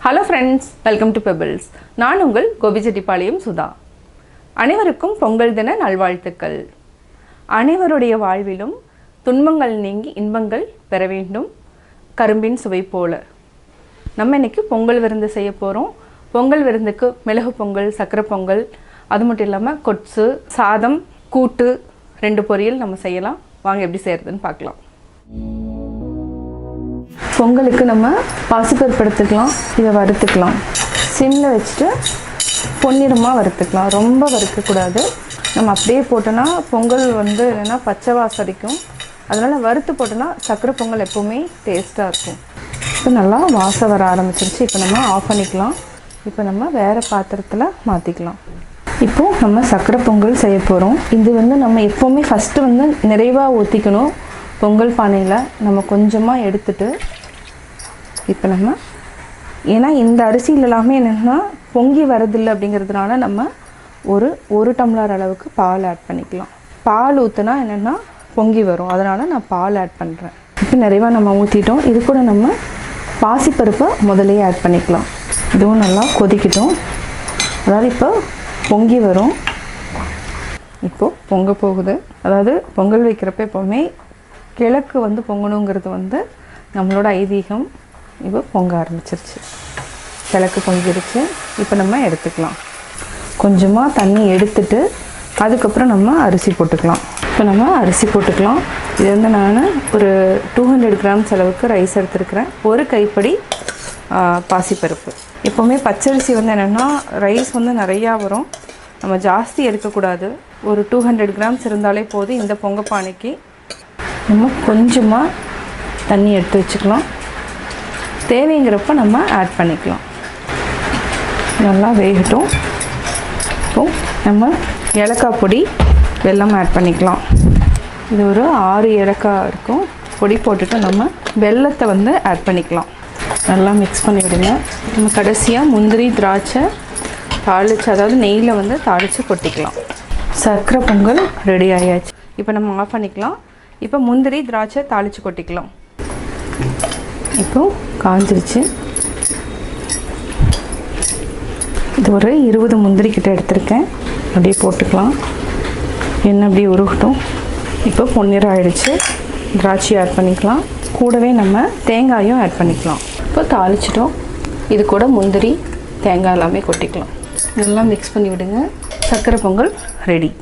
Hello friends, welcome to Pebbles. நான் உங்கள் கோபி சுதா. அனைவருக்கும் பொங்கல் தின நல்வாழ்த்துக்கள். அனைவருடைய வாழ்விலும் துன்பங்கள் நீங்கி இன்பங்கள் பெற வேண்டும். கரும்பின் சுவை போல. நம்ம இன்னைக்கு பொங்கல் விருந்து செய்ய போறோம். பொங்கல் விருந்துக்கு மிளகு பொங்கல், சக்கரை பொங்கல், அது மட்டும் இல்லாம கொட்சு, சாதம், கூட்டு, 2 பொரியல் நம்ம செய்யலாம். வாங்க எப்படி செய்யறதுன்னு பார்க்கலாம். பொங்கலுக்கு நம்ம பாசிப்பருப்பு எடுத்துக்கலாம், இதை வறுத்துக்கலாம். சிம்மில் வச்சுட்டு பொன்னிறமாக வறுத்துக்கலாம். ரொம்ப வறுக்கக்கூடாது. நம்ம அப்படியே போட்டோன்னா பொங்கல் என்னென்னா பச்சை வாசடிக்கும். அதனால் வறுத்து போட்டோன்னா சக்கரை பொங்கல் எப்போவுமே டேஸ்ட்டாக இருக்கும். இப்போ நல்லா வாசம் வர ஆரம்பிச்சிருச்சு. இப்போ நம்ம ஆஃப் பண்ணிக்கலாம். இப்போ நம்ம வேறு பாத்திரத்தில் மாற்றிக்கலாம். இப்போது நம்ம சக்கரை பொங்கல் செய்ய போகிறோம். இது நம்ம எப்போவுமே ஃபஸ்ட்டு நிறைவாக ஊற்றிக்கணும். பொங்கல் பானையில் நம்ம கொஞ்சமாக எடுத்துட்டு இப்போ நம்ம ஏன்னா இந்த அரிசியில் எல்லாமே என்னென்னா பொங்கி வரதில்லை அப்படிங்கிறதுனால நம்ம ஒரு டம்ளர் அளவுக்கு பால் ஆட் பண்ணிக்கலாம். பால் ஊற்றினா என்னென்னா பொங்கி வரும். அதனால் நான் பால் ஆட் பண்ணுறேன். இப்போ நிறைவாக நம்ம ஊற்றிட்டோம். இது கூட நம்ம பாசிப்பருப்பை முதலே ஆட் பண்ணிக்கலாம். இதுவும் நல்லா கொதிக்கட்டும். அதாவது இப்போ பொங்கி வரும். இப்போது பொங்க போகுது. அதாவது பொங்கல் வைக்கிறப்ப எப்போவுமே கிழக்கு பொங்கணுங்கிறது நம்மளோட ஐதீகம். இப்போ பொங்க ஆரம்பிச்சிருச்சு. கிழக்கு பொங்கிருச்சு. இப்போ நம்ம எடுத்துக்கலாம். கொஞ்சமாக தண்ணி எடுத்துட்டு அதுக்கப்புறம் நம்ம அரிசி போட்டுக்கலாம். இப்போ நம்ம அரிசி போட்டுக்கலாம். இது நான் ஒரு 200 கிராம்ஸ் அளவுக்கு ரைஸ் எடுத்துருக்கிறேன். ஒரு கைப்படி பாசிப்பருப்பு. எப்போவுமே பச்சரிசி என்னென்னா ரைஸ் நிறையா வரும். நம்ம ஜாஸ்தி எடுக்கக்கூடாது. ஒரு 200 கிராம்ஸ் இருந்தாலே போதும். இந்த பொங்க பானைக்கு நம்ம கொஞ்சமாக தண்ணி எடுத்து வச்சுக்கலாம். தேவைங்கிறப்ப நம்ம ஆட் பண்ணிக்கலாம். நல்லா வேகட்டும். இப்போது நம்ம ஏலக்காய் பொடி, வெல்லம் ஆட் பண்ணிக்கலாம். இது ஒரு 6 ஏலக்காய் இருக்கும். பொடி போட்டுட்டு நம்ம வெல்லத்தை ஆட் பண்ணிக்கலாம். நல்லா மிக்ஸ் பண்ணி விடுங்க. நம்ம கடைசியாக முந்திரி, திராட்சை தாளித்து, அதாவது நெய்யில் தாளித்து கொட்டிக்கலாம். சர்க்கரை பொங்கல் ரெடி ஆயாச்சு. இப்போ நம்ம ஆஃப் பண்ணிக்கலாம். இப்போ முந்திரி, திராட்சை தாளித்து கொட்டிக்கலாம். இப்போது காஞ்சிருச்சு. இது ஒரு 20 முந்திரி கிட்ட எடுத்திருக்கேன். அப்படியே போட்டுக்கலாம். எண்ணெய் அப்படியே உருகட்டும். இப்போ பொன்னிறம் ஆகிடுச்சு. திராட்சை ஆட் பண்ணிக்கலாம். கூடவே நம்ம தேங்காயும் ஆட் பண்ணிக்கலாம். இப்போ தாளிச்சிட்டோம். இது கூட முந்திரி, தேங்காய் எல்லாமே கொட்டிக்கலாம். நல்லா மிக்ஸ் பண்ணி விடுங்க. சர்க்கரை பொங்கல் ரெடி.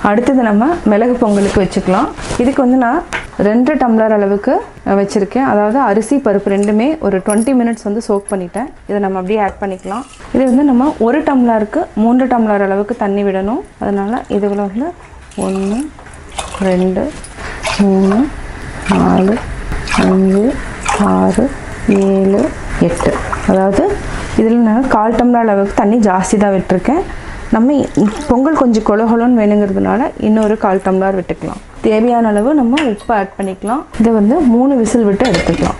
அடுத்தது நம்ம மிளகு பொங்கலுக்கு வச்சுக்கலாம். இதுக்கு நான் 2 டம்ளர் அளவுக்கு வச்சுருக்கேன். அதாவது அரிசி பருப்பு ரெண்டுமே ஒரு 20 மினிட்ஸ் சோக் பண்ணிட்டேன். இதை நம்ம அப்படியே ஆட் பண்ணிக்கலாம். இது நம்ம 1 டம்ளருக்கு 3 டம்ளர் அளவுக்கு தண்ணி விடணும். அதனால் இதில் 1 2 3 4 5 6 7 8, அதாவது இதில் நான் 1/4 டம்ளர் அளவுக்கு தண்ணி ஜாஸ்தி தான் விட்டுருக்கேன். நம்ம பொங்கல் கொஞ்சம் கொலகொலன்னு வேணுங்கிறதுனால இன்னொரு 1/4 டம்ளர் விட்டுக்கலாம். தேவையான அளவு நம்ம உப்பு ஆட் பண்ணிக்கலாம். இதை 3 விசில் விட்டு எடுத்துக்கலாம்.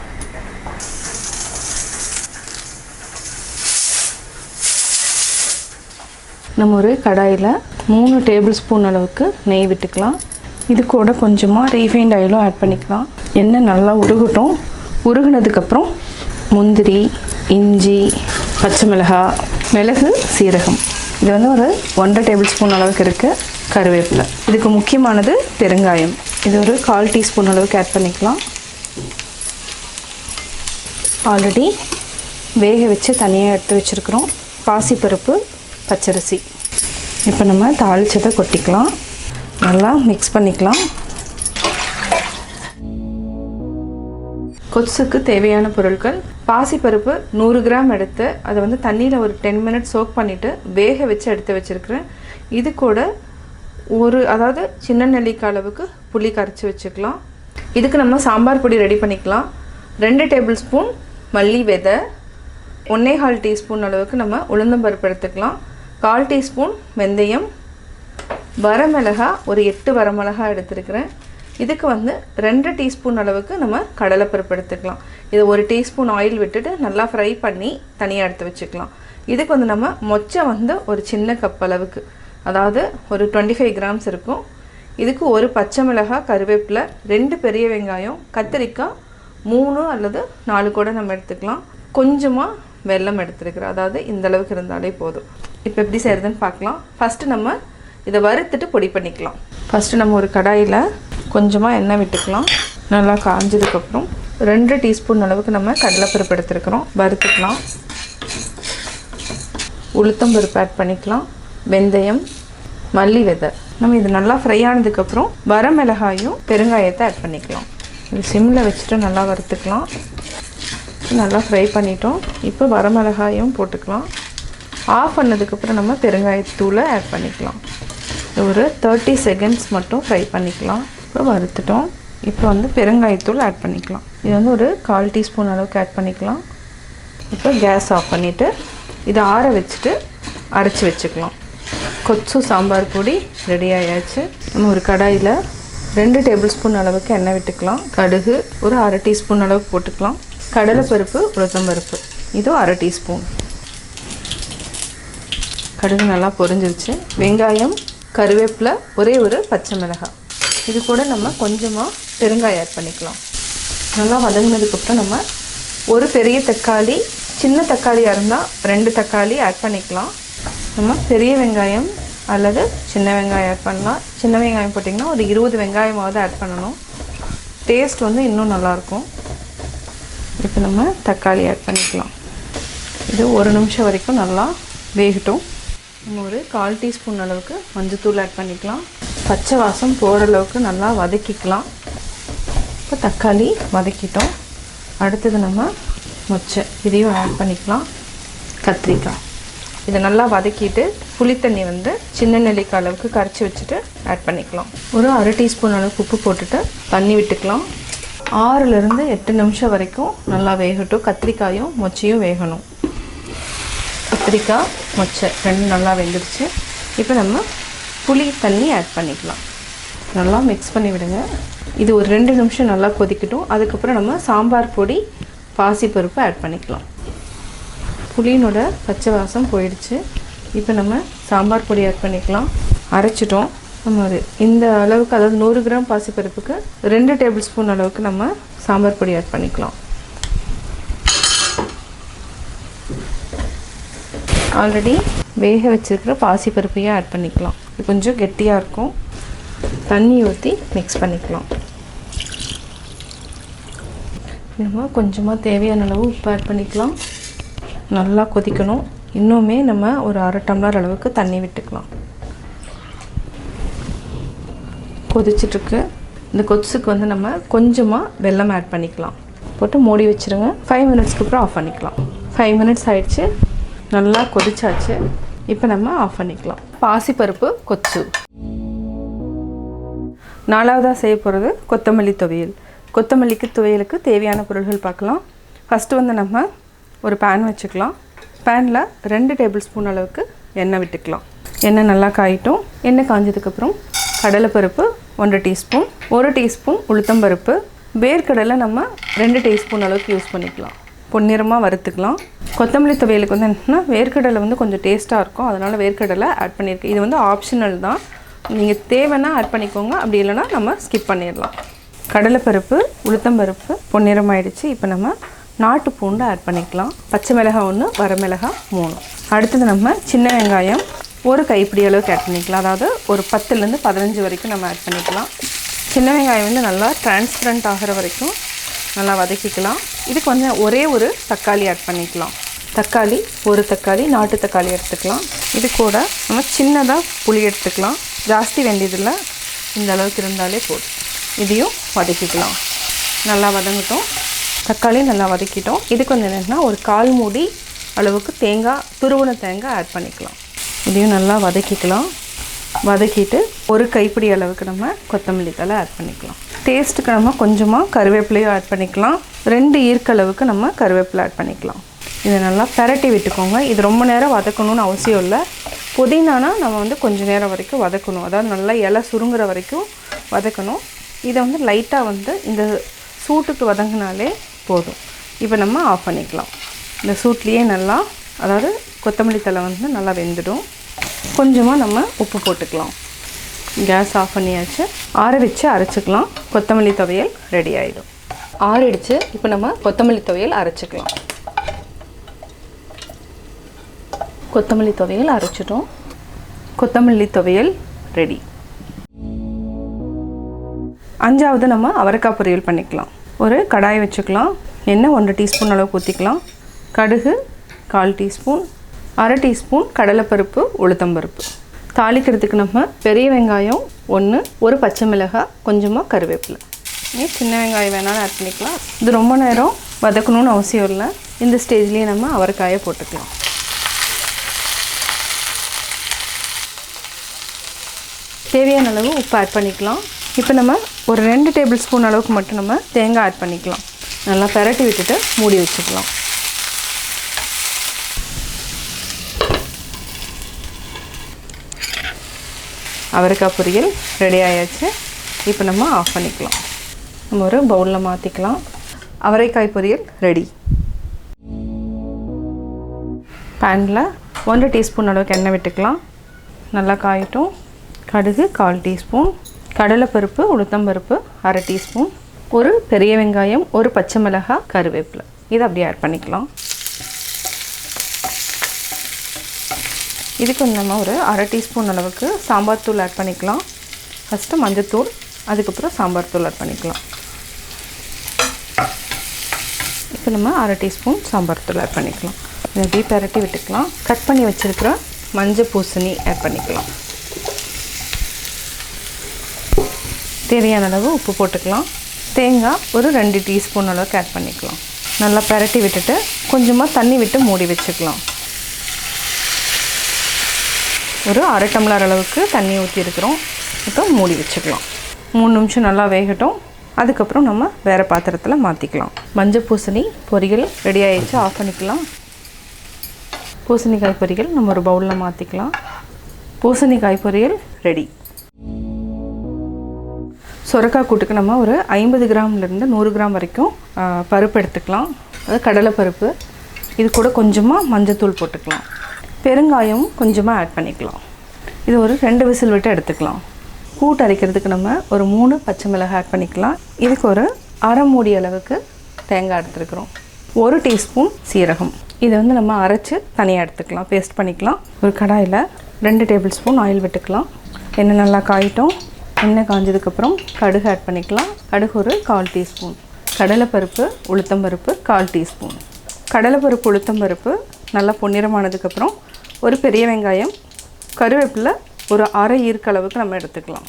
நம்ம ஒரு கடாயில் 3 டேபிள் ஸ்பூன் அளவுக்கு நெய் விட்டுக்கலாம். இது கூட கொஞ்சமாக ரீஃபைண்ட் ஆயிலும் ஆட் பண்ணிக்கலாம். எண்ணெய் நல்லா உருகட்டும். உருகுனதுக்கப்புறம் முந்திரி, இஞ்சி, பச்சை மிளகாய், மிளகு, சீரகம், இது ஒரு 1.5 டேபிள் ஸ்பூன் அளவுக்கு இருக்குது. கருவேப்பிலை. இதுக்கு முக்கியமானது பெருங்காயம். இது ஒரு 1/4 டீஸ்பூன் அளவுக்கு ஆட் பண்ணிக்கலாம். ஆல்ரெடி வேக வச்சு தனியாக எடுத்து வச்சுருக்கிறோம் பாசிப்பருப்பு, பச்சரிசி. இப்போ நம்ம தாளிச்சதை கொட்டிக்கலாம். நல்லா மிக்ஸ் பண்ணிக்கலாம். கொசுக்கு தேவையான பொருட்கள்: பாசிப்பருப்பு 100 கிராம் எடுத்து அதை தண்ணியில் ஒரு 10 மினிட்ஸ் சோக் பண்ணிவிட்டு வேக வச்சு எடுத்து வச்சுருக்கிறேன். இது கூட அதாவது சின்ன நெல்லிக்காய் அளவுக்கு புளி கரைச்சி வச்சுக்கலாம். இதுக்கு நம்ம சாம்பார் பொடி ரெடி பண்ணிக்கலாம். 2 டேபிள் ஸ்பூன் மல்லி விதை, 1.25 டீஸ்பூன் அளவுக்கு நம்ம உளுந்தம்பருப்பு எடுத்துக்கலாம். 1/4 டீஸ்பூன் வெந்தயம், வரமிளகா ஒரு 8 வரமிளகா எடுத்துருக்கிறேன். இதுக்கு 2 டீஸ்பூன் அளவுக்கு நம்ம கடலைப்பருப்பு எடுத்துக்கலாம். இது 1 டீஸ்பூன் ஆயில் விட்டுட்டு நல்லா ஃப்ரை பண்ணி தனியாக எடுத்து வச்சுக்கலாம். இதுக்கு நம்ம மொச்சை ஒரு சின்ன கப் அளவுக்கு, அதாவது ஒரு 25 கிராம்ஸ் இருக்கும். இதுக்கு ஒரு பச்சை மிளகாய், கருவேப்பிலை, 2 பெரிய வெங்காயம், கத்திரிக்காய், 3 அல்லது 4 கூட நம்ம எடுத்துக்கலாம். கொஞ்சமாக வெல்லம் எடுத்துருக்குறோம், அதாவது இந்த அளவுக்கு இருந்தாலே போதும். இப்போ எப்படி செய்கிறதுன்னு பார்க்கலாம். ஃபஸ்ட்டு நம்ம இதை வறுத்துட்டு பொடி பண்ணிக்கலாம். ஃபஸ்ட்டு நம்ம ஒரு கடாயில் கொஞ்சமாக எண்ணெய் விட்டுக்கலாம். நல்லா காஞ்சதுக்கப்புறம் 2 டீஸ்பூன் அளவுக்கு நம்ம கடலைப்பருப்பு எடுத்துருக்குறோம், வறுத்துக்கலாம். உளுத்தம்பருப்பு ஆட் பண்ணிக்கலாம், வெந்தயம், மல்லி விதை. நம்ம இது நல்லா ஃப்ரை ஆனதுக்கப்புறம் வரமிளகாயும் பெருங்காயத்தை ஆட் பண்ணிக்கலாம். இது சிம்மில் வச்சுட்டு நல்லா வறுத்துக்கலாம். நல்லா ஃப்ரை பண்ணிட்டோம். இப்போ வரமிளகாயும் போட்டுக்கலாம். ஆஃப் பண்ணதுக்கப்புறம் நம்ம பெருங்காயத்தூளை ஆட் பண்ணிக்கலாம். ஒரு 30 செகண்ட்ஸ் மட்டும் ஃப்ரை பண்ணிக்கலாம். இப்போ வறுத்துட்டோம். இப்போ வந்து பெருங்காயத்தூள் ஆட் பண்ணிக்கலாம். இது வந்து ஒரு 1/4 டீஸ்பூன் அளவுக்கு ஆட் பண்ணிக்கலாம். இப்போ கேஸ் ஆஃப் பண்ணிவிட்டு இதை ஆற வச்சுட்டு அரைச்சி வச்சுக்கலாம். கொச்சு சாம்பார் பொடி ரெடி ஆயாச்சு. நம்ம ஒரு கடாயில் 2 டேபிள் ஸ்பூன் அளவுக்கு எண்ணெய் விட்டுக்கலாம். கடுகு ஒரு 1/2 டீஸ்பூன் அளவுக்கு போட்டுக்கலாம். கடலைப்பருப்பு, உளுத்தம்பருப்பு இது 1/2 டீஸ்பூன். கடுகு நல்லா பொரிஞ்சிருச்சு. வெங்காயம், கருவேப்பிலை, ஒரே ஒரு பச்சை மிளகாய். இது கூட நம்ம கொஞ்சமாக பெருங்காயம் ஆட் பண்ணிக்கலாம். நல்லா வதங்கினதுக்கப்புறம் நம்ம ஒரு பெரிய தக்காளி, சின்ன தக்காளியாக இருந்தால் 2 தக்காளி ஆட் பண்ணிக்கலாம். நம்ம பெரிய வெங்காயம் அல்லது சின்ன வெங்காயம் ஆட் பண்ணலாம். சின்ன வெங்காயம் போட்டிங்கன்னா ஒரு 20 வெங்காயமாவது ஆட் பண்ணணும். டேஸ்ட் வந்து இன்னும் நல்லாயிருக்கும். இப்போ நம்ம தக்காளி ஆட் பண்ணிக்கலாம். இது 1 நிமிஷம் வரைக்கும் நல்லா வேகட்டும். நம்ம ஒரு 1/4 டீஸ்பூன் அளவுக்கு மஞ்சள்தூள் ஆட் பண்ணிக்கலாம். பச்சை வாசம் போகிற அளவுக்கு நல்லா வதக்கிக்கலாம். இப்போ தக்காளி வதக்கிட்டோம். அடுத்தது நம்ம மொச்சை இதையும் ஆட் பண்ணிக்கலாம். கத்திரிக்காய் இதை நல்லா வதக்கிட்டு புளித்தண்ணி வந்து சின்ன நெல்லிக்காய் அளவுக்கு கரைச்சி வச்சுட்டு ஆட் பண்ணிக்கலாம். ஒரு 1/2 டீஸ்பூன் அளவுக்கு உப்பு போட்டுட்டு தண்ணி விட்டுக்கலாம். 6லேருந்து 8 நிமிஷம் வரைக்கும் நல்லா வேகட்டும். கத்திரிக்காயும் மொச்சையும் வேகணும். கத்திரிக்காய், மொச்சை 2 நல்லா வெந்துடுச்சு. இப்போ நம்ம புளி தண்ணி ஆட் பண்ணிக்கலாம். நல்லா மிக்ஸ் பண்ணி விடுங்க. இது ஒரு 2 நிமிஷம் நல்லா கொதிக்கட்டும். அதுக்கப்புறம் நம்ம சாம்பார் பொடி, பாசிப்பருப்பு ஆட் பண்ணிக்கலாம். புளியினோட பச்சை வாசம் போயிடுச்சு. இப்போ நம்ம சாம்பார் பொடி ஆட் பண்ணிக்கலாம். அரைச்சிட்டோம். நம்ம இந்த அளவுக்கு, அதாவது 100 கிராம் பாசிப்பருப்புக்கு 2 டேபிள் ஸ்பூன் அளவுக்கு நம்ம சாம்பார் பொடி ஆட் பண்ணிக்கலாம். ஆல்ரெடி வேக வச்சுருக்கிற பாசிப்பருப்பையும் ஆட் பண்ணிக்கலாம். இது கொஞ்சம் கெட்டியாக இருக்கும். தண்ணி ஊற்றி மிக்ஸ் பண்ணிக்கலாம். நம்ம கொஞ்சமாக தேவையான அளவு உப்பு ஆட் பண்ணிக்கலாம். நல்லா கொதிக்கணும். இன்னுமே நம்ம ஒரு 1/2 டம்ளர் அளவுக்கு தண்ணி விட்டுக்கலாம். கொதிச்சிட்ருக்கு. இந்த கொதிச்சுக்கு வந்து நம்ம கொஞ்சமாக வெல்லம் ஆட் பண்ணிக்கலாம். போட்டு மூடி வச்சுருங்க. 5 மினிட்ஸ்க்கு அப்புறம் ஆஃப் பண்ணிக்கலாம். 5 மினிட்ஸ் ஆயிடுச்சு. நல்லா கொதிச்சாச்சு. இப்போ நம்ம ஆஃப் பண்ணிக்கலாம். பாசிப்பருப்பு கொச்சு. 4வதாக செய்ய போகிறது கொத்தமல்லி துவையல். கொத்தமல்லிக்கு துவையலுக்கு தேவையான பொருட்கள் பார்க்கலாம். ஃபஸ்ட்டு வந்து நம்ம ஒரு பேன் வச்சுக்கலாம். பேனில் 2 டேபிள் ஸ்பூன் அளவுக்கு எண்ணெய் விட்டுக்கலாம். எண்ணெய் நல்லா காயிட்டும். எண்ணெய் காஞ்சதுக்கப்புறம் கடலைப்பருப்பு 1 டீஸ்பூன், 1 டீஸ்பூன் உளுத்தம்பருப்பு, வேர்க்கடலை நம்ம 2 டீஸ்பூன் அளவுக்கு யூஸ் பண்ணிக்கலாம். பொன்னிறமாக வறுத்துக்கலாம். கொத்தமல்லி துவையலுக்கு வந்து என்னென்னா வேர்க்கடலை வந்து கொஞ்சம் டேஸ்ட்டாக இருக்கும், அதனால் வேர்க்கடலை ஆட் பண்ணியிருக்கேன். இது வந்து ஆப்ஷனல் தான், நீங்கள் தேவைன்னா ஆட் பண்ணிக்கோங்க, அப்படி இல்லைனா நம்ம ஸ்கிப் பண்ணிடலாம். கடலைப்பருப்பு, உளுத்தம்பருப்பு பொன்னிறமாயிடுச்சு. இப்போ நம்ம நாட்டு பூண்டு ஆட் பண்ணிக்கலாம். பச்சை மிளகாய் 1, வரமிளகாய் 3. அடுத்தது நம்ம சின்ன வெங்காயம் 1 கைப்பிடி அளவுக்கு ஆட் பண்ணிக்கலாம். அதாவது ஒரு 10லேருந்து 15 வரைக்கும் நம்ம ஆட் பண்ணிக்கலாம். சின்ன வெங்காயம் வந்து நல்லா டிரான்ஸ்பரண்ட் ஆகிற வரைக்கும் நல்லா வதக்கிக்கலாம். இதுக்கு வந்து ஒரே ஒரு தக்காளி ஆட் பண்ணிக்கலாம். தக்காளி 1 தக்காளி, நாட்டு தக்காளி எடுத்துக்கலாம். இது கூட நம்ம சின்னதாக புளி எடுத்துக்கலாம். ஜாஸ்தி வேண்டியதில்லை, இந்த அளவுக்கு இருந்தாலே போதும். இதையும் வதக்கிக்கலாம். நல்லா வதங்கட்டும். தக்காளி நல்லா வதக்கிட்டோம். இதுக்கு வந்து என்னென்னா ஒரு 1/4 மூடி அளவுக்கு தேங்காய், துருவன தேங்காய் ஆட் பண்ணிக்கலாம். இதையும் நல்லா வதக்கிக்கலாம். வதக்கிட்டு 1 கைப்பிடி அளவுக்கு நம்ம கொத்தமல்லி தழை ஆட் பண்ணிக்கலாம். டேஸ்ட்டுக்கு நம்ம கொஞ்சமாக கருவேப்பிலையும் ஆட் பண்ணிக்கலாம். 2 ஈர்க்களவுக்கு நம்ம கருவேப்பிலை ஆட் பண்ணிக்கலாம். இதை நல்லா பரட்டி விட்டுக்கோங்க. இது ரொம்ப நேரம் வதக்கணும்னு அவசியம் இல்லை. புதினானா நம்ம வந்து கொஞ்சம் நேரம் வரைக்கும் வதக்கணும், அதாவது நல்லா இலை சுருங்குற வரைக்கும் வதக்கணும். இதை வந்து லைட்டாக வந்து இந்த சூட்டுக்கு வதங்கினாலே போதும். இப்போ நம்ம ஆஃப் பண்ணிக்கலாம். இந்த சூட்லேயே நல்லா, அதாவது கொத்தமல்லி தழை வந்து நல்லா வெந்துடும். கொஞ்சமாக நம்ம உப்பு போட்டுக்கலாம். கேஸ் ஆஃப் பண்ணியாச்சு. ஆற வச்சு அரைச்சிக்கலாம். கொத்தமல்லி துவையல் ரெடி ஆகிடும். ஆறிடுச்சு. இப்போ நம்ம கொத்தமல்லி துவையல் அரைச்சிக்கலாம். கொத்தமல்லி துவையல் அரைச்சிட்டோம். கொத்தமல்லி துவையல் ரெடி. 5வது நம்ம அவரைக்காய் பொரியல் பண்ணிக்கலாம். ஒரு கடாய் வச்சுக்கலாம். எண்ணெய் 1 டீஸ்பூன் அளவுக்கு ஊற்றிக்கலாம். கடுகு 1/4 டீஸ்பூன், 1/2 டீஸ்பூன் கடலைப்பருப்பு, உளுத்தம்பருப்பு. தாளிக்கிறதுக்கு நம்ம பெரிய வெங்காயம் 1, ஒரு பச்சை மிளகாய், கொஞ்சமாக கருவேப்பிலை. சின்ன வெங்காயம் வேணாலும் ஆட் பண்ணிக்கலாம். இது ரொம்ப நேரம் வதக்கணும்னு அவசியம் இல்லை. இந்த ஸ்டேஜ்லேயே நம்ம அவரைக்காயை போட்டுக்கலாம். தேவையான அளவு உப்பு ஆட் பண்ணிக்கலாம். இப்போ நம்ம ஒரு 2 டேபிள் ஸ்பூன் அளவுக்கு மட்டும் நம்ம தேங்காய் ஆட் பண்ணிக்கலாம். நல்லா பெரட்டி விட்டுட்டு மூடி வச்சுக்கலாம். அவரைக்காய் பொரியல் ரெடி ஆயாச்சு. இப்போ நம்ம ஆஃப் பண்ணிக்கலாம். நம்ம ஒரு பவுலில் மாற்றிக்கலாம். அவரைக்காய் பொரியல் ரெடி. பேனில் 1 டீஸ்பூன் அளவுக்கு எண்ணெய் விட்டுக்கலாம். நல்லா காயட்டும். கடுகு 1/4 டீஸ்பூன், கடலைப்பருப்பு, உளுத்தம்பருப்பு 1/2 டீஸ்பூன், ஒரு பெரிய வெங்காயம், ஒரு பச்சை மிளகாய், கருவேப்பிலை. இதை அப்படியே ஆட் பண்ணிக்கலாம். இதுக்கு நம்ம ஒரு 1/2 டீஸ்பூன் அளவுக்கு சாம்பார் தூள் ஆட் பண்ணிக்கலாம். ஃபஸ்ட்டு மஞ்சத்தூள், அதுக்கப்புறம் சாம்பார் தூள் ஆட் பண்ணிக்கலாம். இப்போ நம்ம 1/2 டீஸ்பூன் சாம்பார் தூள் ஆட் பண்ணிக்கலாம். இதை அப்படியே பெரட்டி விட்டுக்கலாம். கட் பண்ணி வச்சுருக்கிற மஞ்சள் பூசணி ஆட் பண்ணிக்கலாம். தேவையான அளவு உப்பு போட்டுக்கலாம். தேங்காய் ஒரு 2 டீஸ்பூன் அளவுக்கு ஆட் பண்ணிக்கலாம். நல்லா பெரட்டி விட்டுட்டு கொஞ்சமாக தண்ணி விட்டு மூடி வச்சுக்கலாம். ஒரு 1/2 டம்ளர் அளவுக்கு தண்ணி ஊற்றிருக்கிறோம். இப்போ மூடி வச்சுக்கலாம். 3 நிமிஷம் நல்லா வேகட்டும். அதுக்கப்புறம் நம்ம வேறு பாத்திரத்தில் மாற்றிக்கலாம். மஞ்சள் பூசணி பொரியல் ரெடி ஆகிடுச்சு. ஆஃப் பண்ணிக்கலாம். பூசணிக்காய் பொரியல் நம்ம ஒரு பவுலில் மாற்றிக்கலாம். பூசணிக்காய் பொரியல் ரெடி. சொரக்காய் கூட்டுக்கு நம்ம ஒரு 50 கிராம்லேருந்து 100 கிராம் வரைக்கும் பருப்பு எடுத்துக்கலாம். அது கடலைப்பருப்பு. இது கூட கொஞ்சமாக மஞ்சத்தூள் போட்டுக்கலாம். பெருங்காயம் கொஞ்சமாக ஆட் பண்ணிக்கலாம். இது ஒரு 2 விசில் விட்டு எடுத்துக்கலாம். கூட்டு அரைக்கிறதுக்கு நம்ம ஒரு 3 பச்சை மிளகாய் ஆட் பண்ணிக்கலாம். இதுக்கு ஒரு அரை மூடி அளவுக்கு தேங்காய் எடுத்துருக்குறோம். 1 டீஸ்பூன் சீரகம். இதை நம்ம அரைச்சி தனியாக எடுத்துக்கலாம். பேஸ்ட் பண்ணிக்கலாம். ஒரு கடாயில் 2 டேபிள் ஸ்பூன் ஆயில் விட்டுக்கலாம். எண்ணெய் நல்லா காயிட்டோம். எண்ணெய் காஞ்சதுக்கப்புறம் கடுகு ஆட் பண்ணிக்கலாம். கடுகு ஒரு 1/4 டீஸ்பூன், கடலைப்பருப்பு, உளுத்தம்பருப்பு 1/4 டீஸ்பூன். கடலைப்பருப்பு, உளுத்தம்பருப்பு நல்லா பொன்னிறமானதுக்கப்புறம் ஒரு பெரிய வெங்காயம், கருவேப்பிலை ஒரு அரை ஈர்க்களவுக்கு நம்ம எடுத்துக்கலாம்.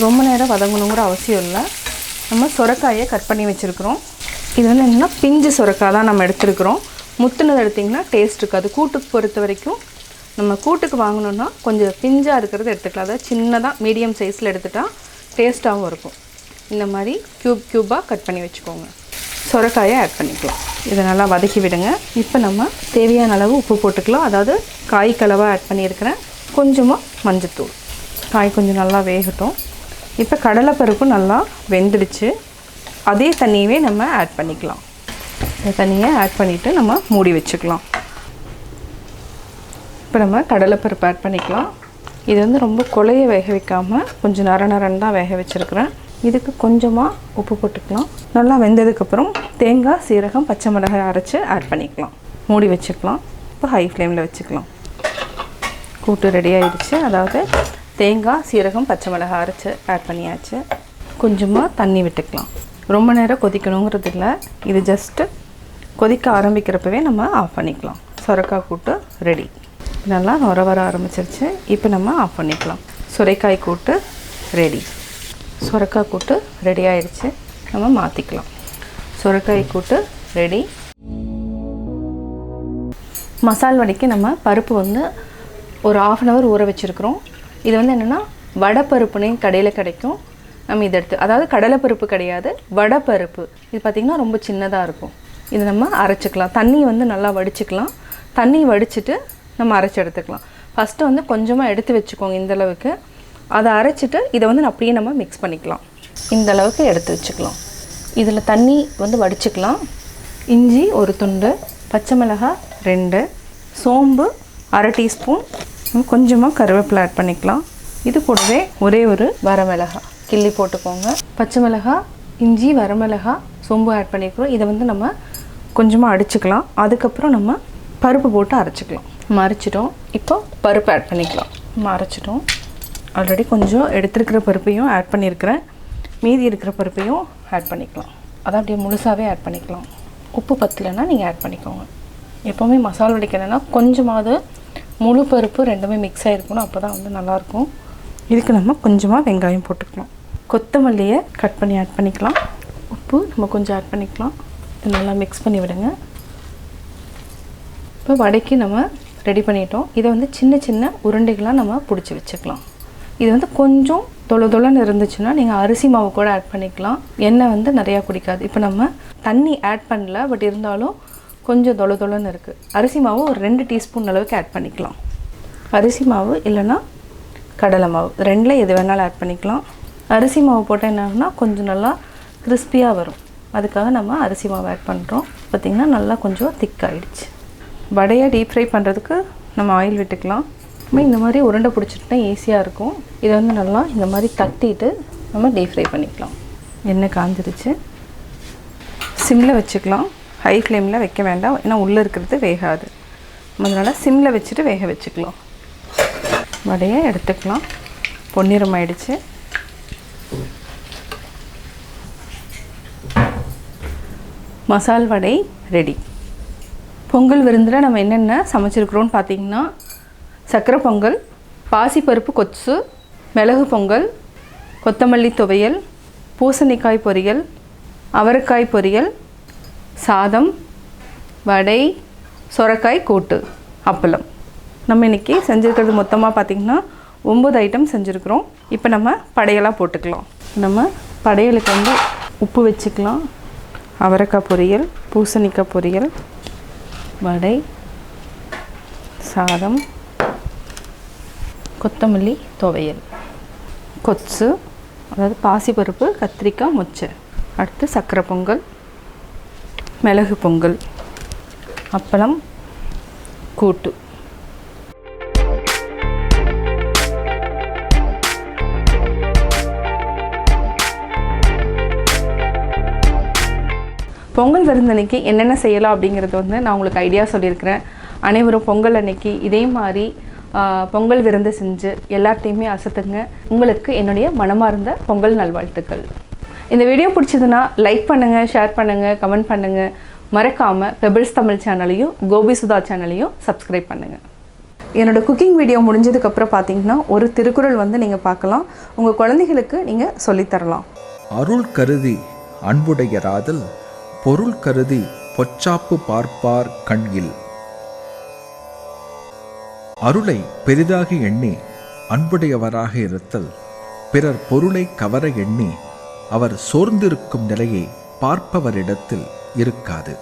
ரொம்ப நேரம் வதங்கணுங்கிற அவசியம் இல்லை. நம்ம சொரக்காயை கட் பண்ணி வச்சுருக்கிறோம். இது என்னென்னா பிஞ்சு சொரக்காய் தான் நம்ம எடுத்துருக்குறோம். முத்துனது எடுத்திங்கன்னா டேஸ்ட் இருக்காது. கூட்டுக்கு பொறுத்த வரைக்கும் நம்ம கூட்டுக்கு வாங்கணுன்னா கொஞ்சம் பிஞ்சாக இருக்கிறது எடுத்துக்கலாம். அதாவது சின்னதாக மீடியம் சைஸில் எடுத்துட்டால் டேஸ்ட்டாகவும் இருக்கும். இந்த மாதிரி க்யூபாக கட் பண்ணி வச்சுக்கோங்க. சொரக்காயை ஆட் பண்ணிக்கலாம். இதை நல்லா வதக்கி விடுங்க. இப்போ நம்ம தேவையான அளவு உப்பு போட்டுக்கலாம். அதாவது காய் கலவாக ஆட் பண்ணியிருக்கிறேன். கொஞ்சமாக மஞ்சத்தூள். காய் கொஞ்சம் நல்லா வேகட்டும். இப்போ கடலைப்பருப்பு நல்லா வெந்துடுச்சு. அதே தண்ணியவே நம்ம ஆட் பண்ணிக்கலாம். இந்த தண்ணியை ஆட் பண்ணிவிட்டு நம்ம மூடி வச்சுக்கலாம். இப்போ நம்ம கடலைப்பருப்பு ஆட் பண்ணிக்கலாம். இது ரொம்ப கொலைய வேக வைக்காமல் கொஞ்சம் நரநரன்னு தான் வேக வச்சுருக்கிறேன். இதுக்கு கொஞ்சமாக உப்பு போட்டுக்கலாம். நல்லா வெந்ததுக்கப்புறம் தேங்காய், சீரகம், பச்சை மிளகாய் அரைச்சி ஆட் பண்ணிக்கலாம். மூடி வச்சுக்கலாம். இப்போ ஹை ஃப்ளேமில் வச்சுக்கலாம். கூட்டு ரெடி ஆகிடுச்சு. அதாவது தேங்காய், சீரகம், பச்சை மிளகாய் அரைச்சி ஆட் பண்ணியாச்சு. கொஞ்சமாக தண்ணி விட்டுக்கலாம். ரொம்ப நேரம் கொதிக்கணுங்கிறது இல்லை. இது ஜஸ்ட்டு கொதிக்க ஆரம்பிக்கிறப்பவே நம்ம ஆஃப் பண்ணிக்கலாம். சொரக்காய் கூட்டு ரெடி. நல்லா நுர வர ஆரம்பிச்சிருச்சு. இப்போ நம்ம ஆஃப் பண்ணிக்கலாம். சுரைக்காய் கூட்டு ரெடி. சுரைக்காய் கூட்டு ரெடி ஆயிடுச்சு. நம்ம மாற்றிக்கலாம். சுரைக்காய் கூட்டு ரெடி. மசால் வடைக்கு நம்ம பருப்பு ஒரு 1/2 hour ஊற வச்சுருக்குறோம். இது என்னென்னா வடைப்பருப்புனே கடையில் கிடைக்கும். நம்ம இதை எடுத்து, அதாவது கடலைப்பருப்பு கிடையாது, வடைப்பருப்பு. இது பார்த்திங்கன்னா ரொம்ப சின்னதாக இருக்கும். இதை நம்ம அரைச்சிக்கலாம். தண்ணி நல்லா வடிச்சுக்கலாம். தண்ணி வடிச்சிட்டு நம்ம அரைச்சி எடுத்துக்கலாம். ஃபஸ்ட்டு கொஞ்சமாக எடுத்து வச்சுக்கோங்க இந்தளவுக்கு. அதை அரைச்சிட்டு இதை அப்படியே நம்ம மிக்ஸ் பண்ணிக்கலாம். இந்தளவுக்கு எடுத்து வச்சுக்கலாம். இதில் தண்ணி வடிச்சுக்கலாம். இஞ்சி ஒரு துண்டு, பச்சை மிளகாய் 2, சோம்பு 1/2 டீஸ்பூன், கொஞ்சமாக கருவேப்பிலை ஆட் பண்ணிக்கலாம். இது கூடவே ஒரே ஒரு வரமிளகாய் கிள்ளி போட்டுக்கோங்க. பச்சை மிளகாய் இஞ்சி, வரமிளகாய், சோம்பு ஆட் பண்ணிக்கிறோம். இதை வந்து நம்ம கொஞ்சமாக அடிச்சுக்கலாம். அதுக்கப்புறம் நம்ம பருப்பு போட்டு அரைச்சிக்கலாம். அரைச்சிட்டோம். இப்போ பருப்பு ஆட் பண்ணிக்கலாம். அரைச்சிட்டோம். ஆல்ரெடி கொஞ்சம் எடுத்துருக்கிற பருப்பையும் ஆட் பண்ணியிருக்கிறேன். மீதி இருக்கிற பருப்பையும் ஆட் பண்ணிக்கலாம். அதை அப்படியே முழுசாகவே ஆட் பண்ணிக்கலாம். உப்பு பத்தலைன்னா நீங்கள் ஆட் பண்ணிக்கோங்க. எப்போவுமே மசாலா வடைக்கணுன்னா கொஞ்சமாவது முழு பருப்பு ரெண்டுமே மிக்ஸ் ஆகிருக்கணும். அப்போ தான் வந்து நல்லாயிருக்கும். இதுக்கு நம்ம கொஞ்சமாக வெங்காயம் போட்டுக்கலாம். கொத்தமல்லியை கட் பண்ணி ஆட் பண்ணிக்கலாம். உப்பு நம்ம கொஞ்சம் ஆட் பண்ணிக்கலாம். நல்லா மிக்ஸ் பண்ணி விடுங்க. இப்போ வடைக்கு நம்ம ரெடி பண்ணிட்டோம். இதை வந்து சின்ன சின்ன உருண்டைகளாக நம்ம பிடிச்சி வச்சுக்கலாம். இது வந்து கொஞ்சம் தொளன்னு இருந்துச்சுன்னா நீங்கள் அரிசி மாவு கூட ஆட் பண்ணிக்கலாம். எண்ணெய் வந்து நிறையா குடிக்காது. இப்போ நம்ம தண்ணி ஆட் பண்ணல, பட் இருந்தாலும் கொஞ்சம் தொளன்னு இருக்குது. அரிசி மாவு ஒரு 2 டீஸ்பூன் அளவுக்கு ஆட் பண்ணிக்கலாம். அரிசி மாவு இல்லைன்னா கடலை மாவு, ரெண்டில் எது வேணாலும் ஆட் பண்ணிக்கலாம். அரிசி மாவு போட்டால் என்ன ஆகுனா கொஞ்சம் நல்லா கிறிஸ்பியாக வரும். அதுக்காக நம்ம அரிசி மாவு ஆட் பண்ணுறோம். பார்த்திங்கன்னா நல்லா கொஞ்சம் திக்காகிடுச்சு. வடையை டீப் ஃப்ரை பண்ணுறதுக்கு நம்ம ஆயில் விட்டுக்கலாம். நம்ம இந்த மாதிரி உருண்டை பிடிச்சிட்டுனா ஈஸியாக இருக்கும். இதை வந்து நல்லா இந்த மாதிரி தட்டிட்டு நம்ம டீப் ஃப்ரை பண்ணிக்கலாம். எண்ணெய் காஞ்சிருச்சு. சிம்மில் வச்சுக்கலாம். ஹை ஃப்ளேமில் வைக்க வேண்டாம், ஏன்னா உள்ளே இருக்கிறது வேகாது. அதனால் சிம்மில் வச்சுட்டு வேக வச்சுக்கலாம். வடையை எடுத்துக்கலாம். பொன்னிறம் ஆயிடுச்சு. மசால் வடை ரெடி. பொங்கல் விருந்தில் நம்ம என்னென்ன சமைச்சிருக்கிறோன்னு பார்த்திங்கன்னா, சக்கரை பொங்கல், பாசிப்பருப்பு கொத்து, மிளகு பொங்கல், கொத்தமல்லி துவையல், பூசணிக்காய் பொரியல், அவரைக்காய் பொரியல், சாதம், வடை, சொரக்காய் கூட்டு, அப்பளம். நம்ம இன்றைக்கி செஞ்சுருக்கிறது மொத்தமாக பார்த்திங்கன்னா 9 ஐட்டம் செஞ்சுருக்குறோம். இப்போ நம்ம படையெல்லாம் போட்டுக்கலாம். நம்ம படையலுக்கு வந்து உப்பு வச்சுக்கலாம். அவரைக்காய் பொரியல், பூசணிக்காய் பொரியல், வடை, சாதம், கொத்தமல்லி துவையல், கொத்து, அதாவது பாசிப்பருப்பு, கத்திரிக்காய், மொச்சை. அடுத்து சக்கரை பொங்கல், மிளகு பொங்கல், அப்பளம், கூட்டு. பொங்கல் விருந்தன்னைக்கு என்னென்ன செய்யலாம் அப்படிங்கிறது வந்து நான் உங்களுக்கு ஐடியா சொல்லியிருக்கிறேன். அனைவரும் பொங்கல் அன்னைக்கு இதே மாதிரி பொங்கல் விருந்து செஞ்சு எல்லாத்தையுமே அசத்துங்க. உங்களுக்கு என்னுடைய மனமார்ந்த பொங்கல் நல்வாழ்த்துக்கள். இந்த வீடியோ பிடிச்சதுன்னா லைக் பண்ணுங்கள், ஷேர் பண்ணுங்கள், கமெண்ட் பண்ணுங்கள். மறக்காமல் பெபிள்ஸ் தமிழ் சேனலையும் கோபி சுதா சேனலையும் சப்ஸ்கிரைப் பண்ணுங்கள். என்னோடய குக்கிங் வீடியோ முடிஞ்சதுக்கப்புறம் பார்த்தீங்கன்னா ஒரு திருக்குறள் வந்து நீங்கள் பார்க்கலாம். உங்கள் குழந்தைகளுக்கு நீங்கள் சொல்லித்தரலாம். அருள் கருதி அன்புடையராதல், பொருள் கருதி பொச்சாப்பு பார்ப்பார் கண்கில். அருளை பெரிதாக எண்ணி அன்புடையவராக இருத்தல், பிறர் பொருளை கவர எண்ணி அவர் சோர்ந்திருக்கும் நிலையை பார்ப்பவரிடத்தில் இருக்காது.